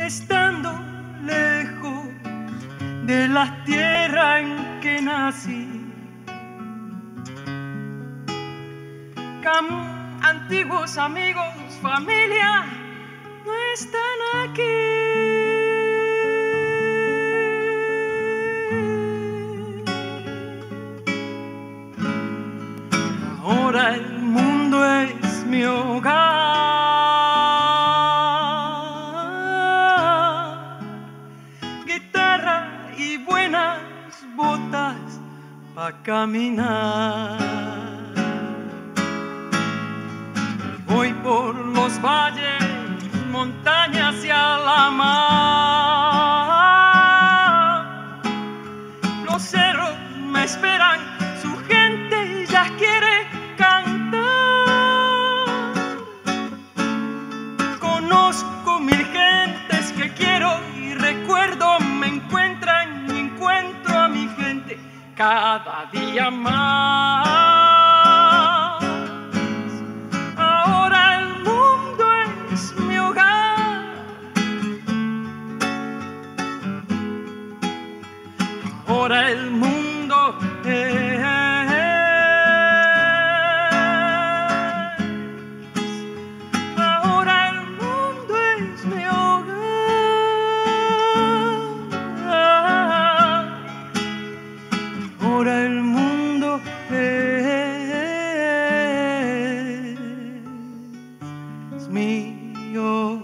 estando lejos de la tierra en que nací. Antiguos amigos, familia, no están aquí. Ahora el mundo es mi hogar. Guitarra y buenas botas para caminar. Voy por los valles, montañas y a la mar. Los cerros me esperan, su gente ya quiere cantar. Conozco mil gentes que quiero y recuerdo, me encuentran y encuentro a mi gente cada día más. Ahora el mundo es mi hogar. Ahora el mundo es mi hogar.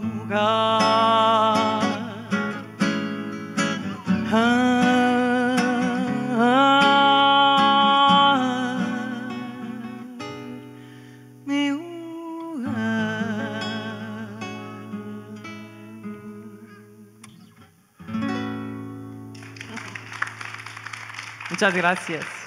Muchas gracias.